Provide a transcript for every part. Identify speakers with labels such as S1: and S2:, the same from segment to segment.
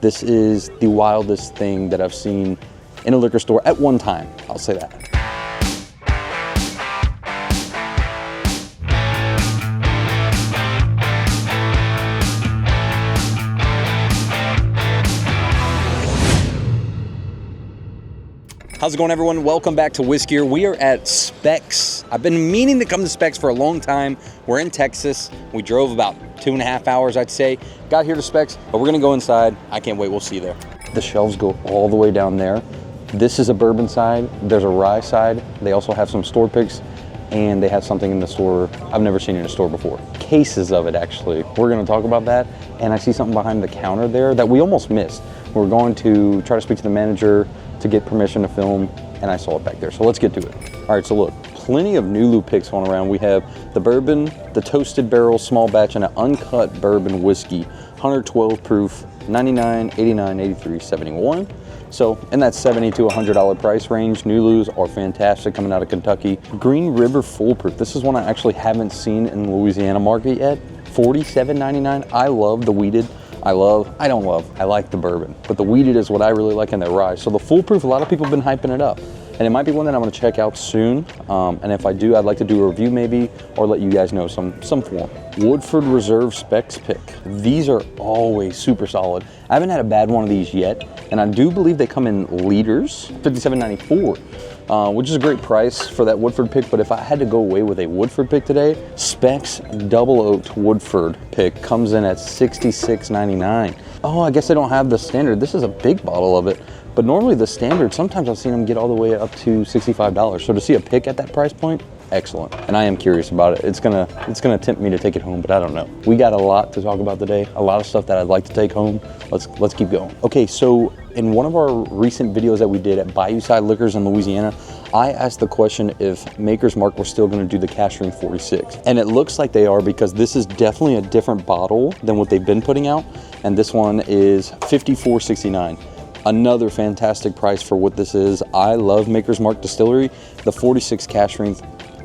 S1: This is the wildest thing that I've seen in a liquor store at one time. I'll say that. How's it going, everyone? Welcome back to Whiskier. We are at Specs. I've been meaning to come to Specs for a long time. We're in Texas. We drove about 2.5 hours, I'd say. Got here to Specs, but we're gonna go inside. I can't wait, we'll see you there. The shelves go all the way down there. This is a bourbon side. There's a rye side. They also have some store picks, and they have something in the store I've never seen in a store before. Cases of it, actually. We're gonna talk about that. And I see something behind the counter there that we almost missed. We're going to try to speak to the manager to get permission to film, and I saw it back there. So let's get to it. All right, so look, plenty of Nulu picks going around. We have the bourbon, the toasted barrel, small batch, and an uncut bourbon whiskey, 112 proof, 99, 89, 83, 71. So in that $70 to $100 price range, Nulus are fantastic coming out of Kentucky. Green River Full Proof. This is one I actually haven't seen in the Louisiana market yet. $47.99. I love the wheated. I like the bourbon, but the wheated is what I really like in their rye. So the foolproof, a lot of people have been hyping it up, and it might be one that I'm gonna check out soon. And if I do, I'd like to do a review maybe, or let you guys know some form. Woodford Reserve Specs pick. These are always super solid. I haven't had a bad one of these yet, and I do believe they come in liters, $57.94. Which is a great price for that Woodford pick, but if I had to go away with a Woodford pick today, Specs Double Oaked Woodford pick comes in at $66.99. Oh, I guess I don't have the standard. This is a big bottle of it, but normally the standard, sometimes I've seen them get all the way up to $65. So to see a pick at that price point, excellent. And I am curious about it. It's gonna tempt me to take it home, but I don't know. We got a lot to talk about today, a lot of stuff that I'd like to take home. Let's keep going. Okay, so in one of our recent videos that we did at Bayou Side Liquors in Louisiana, I asked the question if Maker's Mark were still gonna do the Cash Ring 46. And it looks like they are, because this is definitely a different bottle than what they've been putting out. And this one is $54.69. Another fantastic price for what this is. I love Maker's Mark Distillery. The 46 Cash Ring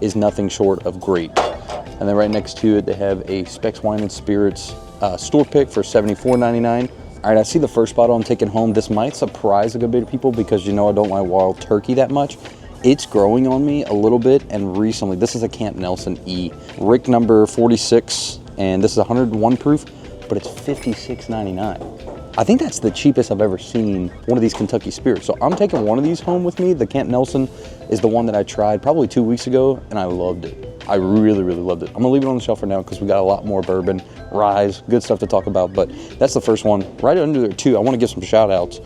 S1: is nothing short of great. And then right next to it, they have a Specs Wine and Spirits store pick for $74.99. All right, I see the first bottle I'm taking home. This might surprise a good bit of people because you know I don't like wild turkey that much. It's growing on me a little bit, and recently, this is a Camp Nelson E. Rick number 46, and this is 101 proof, but it's $56.99. I think that's the cheapest I've ever seen one of these Kentucky spirits. So I'm taking one of these home with me. The Camp Nelson is the one that I tried probably 2 weeks ago, and I loved it. I really, really loved it. I'm gonna leave it on the shelf for now because we got a lot more bourbon, rye, good stuff to talk about, but that's the first one. Right under there too, I wanna give some shout outs.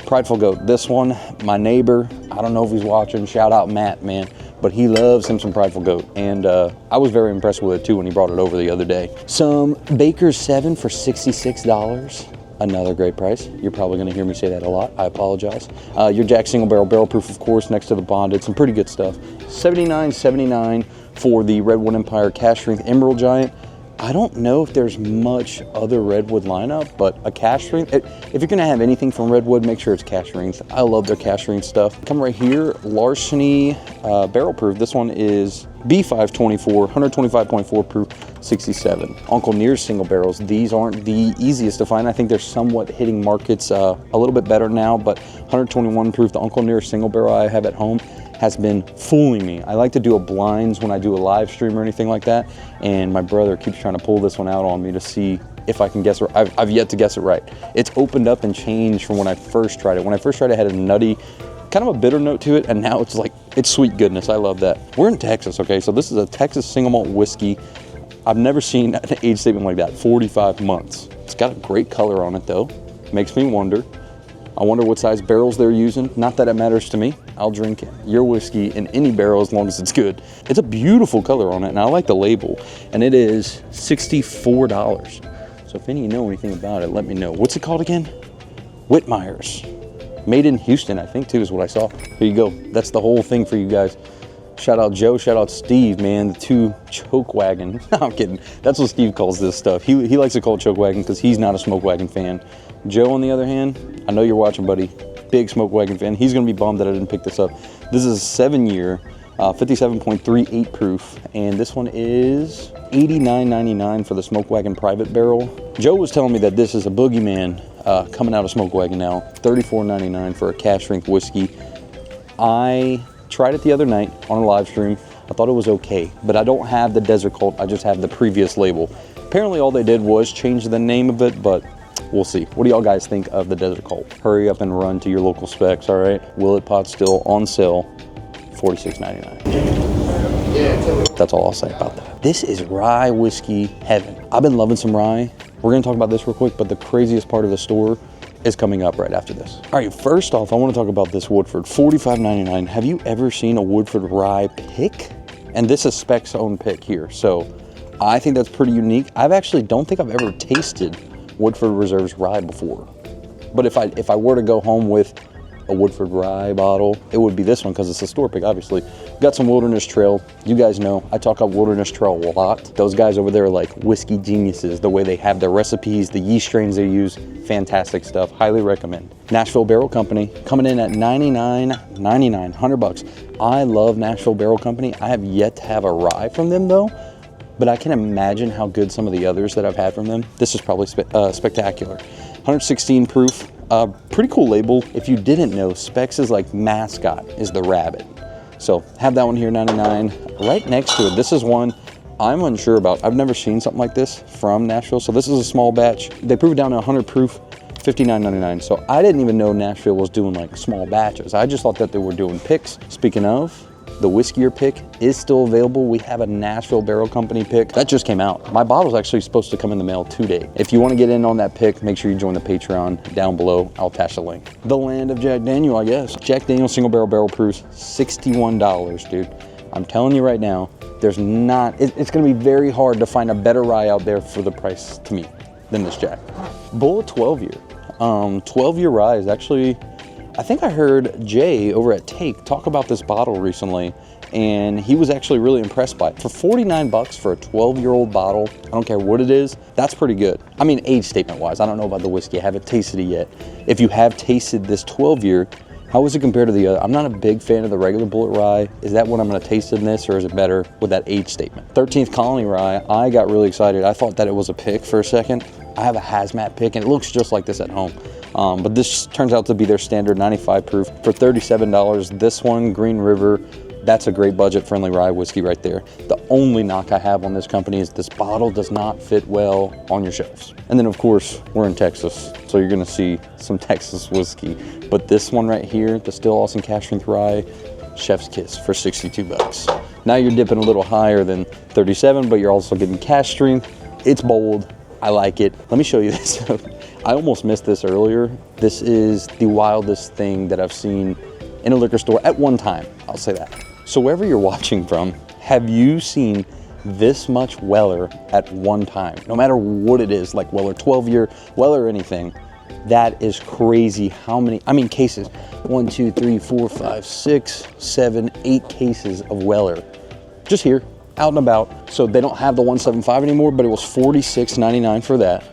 S1: Prideful Goat, this one, my neighbor, I don't know if he's watching, shout out Matt, man, but he loves him some Prideful Goat, and I was very impressed with it too when he brought it over the other day. Some Baker's 7 for $66. Another great price. You're probably gonna hear me say that a lot. I apologize. Your Jack Single Barrel Proof, of course, next to the bonded. Some pretty good stuff. $79.79 for the Redwood Empire Cash Strength Emerald Giant. I don't know if there's much other Redwood lineup, but a Cash Strength, if you're gonna have anything from Redwood, make sure it's Cash Strength. I love their Cash Strength stuff. Come right here, Larceny Barrel Proof. This one is B524, 125.4 proof, 67. Uncle Near's single barrels. These aren't the easiest to find. I think they're somewhat hitting markets a little bit better now, but 121 proof, the Uncle Near single barrel I have at home has been fooling me. I like to do a blinds when I do a live stream or anything like that, and my brother keeps trying to pull this one out on me to see if I can guess it. I've yet to guess it right. It's opened up and changed from when I first tried it. When I first tried it, it had a nutty, kind of a bitter note to it, and now it's like, it's sweet goodness. I love that. We're in Texas, okay? So this is a Texas single malt whiskey. I've never seen an age statement like that, 45 months. It's got a great color on it though. Makes me wonder. I wonder what size barrels they're using. Not that it matters to me. I'll drink your whiskey in any barrel as long as it's good. It's a beautiful color on it, and I like the label. And it is $64. So if any of you know anything about it, let me know. What's it called again? Whitmeyer's. Made in Houston, I think too, is what I saw. Here you go. That's the whole thing for you guys. Shout out Joe, shout out Steve, man, the two choke wagon. No, I'm kidding. That's what Steve calls this stuff. He likes to call it choke wagon because he's not a smoke wagon fan. Joe, on the other hand, I know you're watching, buddy. Big smoke wagon fan. He's gonna be bummed that I didn't pick this up. This is a 7-year 57.38 proof. And this one is $89.99 for the Smoke Wagon Private Barrel. Joe was telling me that this is a boogeyman coming out of Smoke Wagon now. $34.99 for a cask strength whiskey. I tried it the other night on a live stream. I thought it was okay, but I don't have the Desert Cult. I just have the previous label. Apparently all they did was change the name of it, but we'll see. What do y'all guys think of the Desert Cult? Hurry up and run to your local Specs, all right? Willet Pot still on sale, $46.99. That's all I'll say about that. This is rye whiskey heaven. I've been loving some rye. We're gonna talk about this real quick, but the craziest part of the store is coming up right after this. All right, first off, I wanna talk about this Woodford, $45.99. Have you ever seen a Woodford rye pick? And this is Specs' own pick here. So I think that's pretty unique. Don't think I've ever tasted Woodford Reserve's rye before. But if I were to go home with a Woodford rye bottle, it would be this one because it's a store pick, obviously. Got some Wilderness Trail. You guys know I talk about Wilderness Trail a lot. Those guys over there are like whiskey geniuses. The way they have their recipes, the yeast strains they use, fantastic stuff. Highly recommend. Nashville Barrel Company coming in at $99.99, $100. I love Nashville Barrel Company. I have yet to have a rye from them though, but I can imagine how good some of the others that I've had from them. This is probably spectacular. 116 proof. Pretty cool label. If you didn't know, Specs' like mascot is the rabbit. So have that one here, 99. Right next to it, this is one I'm unsure about. I've never seen something like this from Nashville. So this is a small batch. They prove it down to 100 proof, $59.99. So I didn't even know Nashville was doing like small batches. I just thought that they were doing picks. Speaking of, the Whiskier pick is still available. We have a Nashville Barrel Company pick that just came out. My bottle's actually supposed to come in the mail today. If you want to get in on that pick, make sure you join the Patreon down below. I'll attach the link. The land of Jack Daniel, I guess. Jack Daniel single barrel proofs, $61, dude. I'm telling you right now, it's gonna be very hard to find a better rye out there for the price to me than this Jack. Bull 12 year. 12-year rye is actually, I think I heard Jay over at Take talk about this bottle recently, and he was actually really impressed by it. For 49 bucks for a 12-year-old bottle, I don't care what it is, that's pretty good. I mean, age statement wise, I don't know about the whiskey, I haven't tasted it yet. If you have tasted this 12-year, how is it compared to the other? I'm not a big fan of the regular Bullet Rye. Is that what I'm gonna taste in this, or is it better with that age statement? 13th Colony Rye, I got really excited. I thought that it was a pick for a second. I have a hazmat pick, and it looks just like this at home. But this turns out to be their standard 95 proof for $37. This one, Green River, that's a great budget-friendly rye whiskey right there. The only knock I have on this company is this bottle does not fit well on your shelves. And then, of course, we're in Texas, so you're gonna see some Texas whiskey. But this one right here, the Still Awesome Cask Strength Rye, Chef's Kiss for 62 bucks. Now you're dipping a little higher than 37, but you're also getting cask strength. It's bold. I like it. Let me show you this. I almost missed this earlier. This is the wildest thing that I've seen in a liquor store at one time. I'll say that. So wherever you're watching from, have you seen this much Weller at one time? No matter what it is, like Weller 12-year, Weller anything, that is crazy how many, cases. 1, 2, 3, 4, 5, 6, 7, 8 cases of Weller. Just here. Out and about. So they don't have the 175 anymore, but it was $46.99 for that.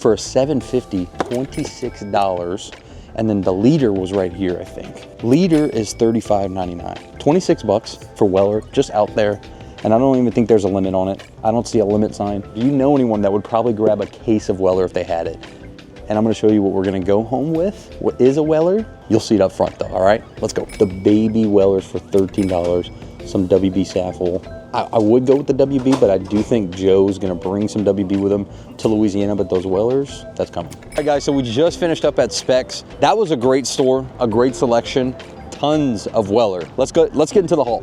S1: For a $750, $26. And then the liter was right here, I think. Liter is $35.99. 26 bucks for Weller, just out there. And I don't even think there's a limit on it. I don't see a limit sign. Do you know anyone that would probably grab a case of Weller if they had it? And I'm gonna show you what we're gonna go home with. What is a Weller? You'll see it up front though, all right? Let's go. The baby Wellers for $13. Some WB Saffel. I would go with the WB, but I do think Joe's gonna bring some WB with him to Louisiana, but those Wellers, that's coming. All right guys, so we just finished up at Specs. That was a great store, a great selection, tons of Weller. Let's get into the haul.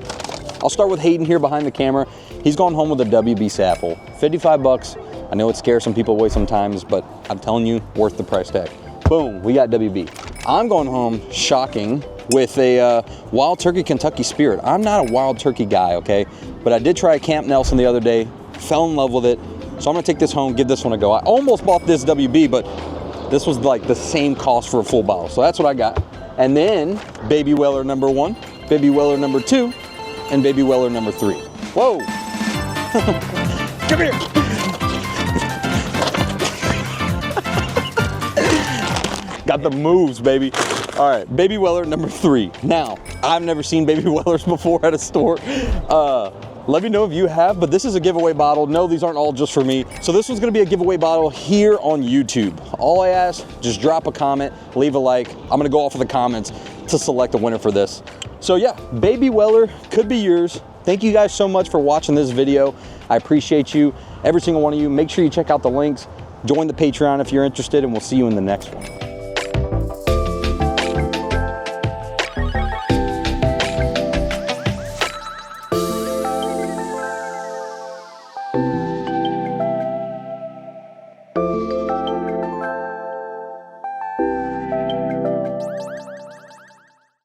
S1: I'll start with Hayden here behind the camera. He's gone home with a WB Saffel, 55 bucks. I know it scares some people away sometimes, but I'm telling you, worth the price tag. Boom, we got WB. I'm going home, shocking, with a Wild Turkey Kentucky Spirit. I'm not a Wild Turkey guy, okay? But I did try a Camp Nelson the other day, fell in love with it. So I'm gonna take this home, give this one a go. I almost bought this WB, but this was like the same cost for a full bottle. So that's what I got. And then Baby Weller number 1, Baby Weller number 2, and Baby Weller number 3. Whoa. Come here. Got the moves, baby. All right, Baby Weller number 3. Now, I've never seen Baby Wellers before at a store. Let me know if you have, but this is a giveaway bottle. No, these aren't all just for me. So this one's gonna be a giveaway bottle here on YouTube. All I ask, just drop a comment, leave a like. I'm gonna go off of the comments to select a winner for this. So yeah, Baby Weller could be yours. Thank you guys so much for watching this video. I appreciate you, every single one of you. Make sure you check out the links, join the Patreon if you're interested, and we'll see you in the next one.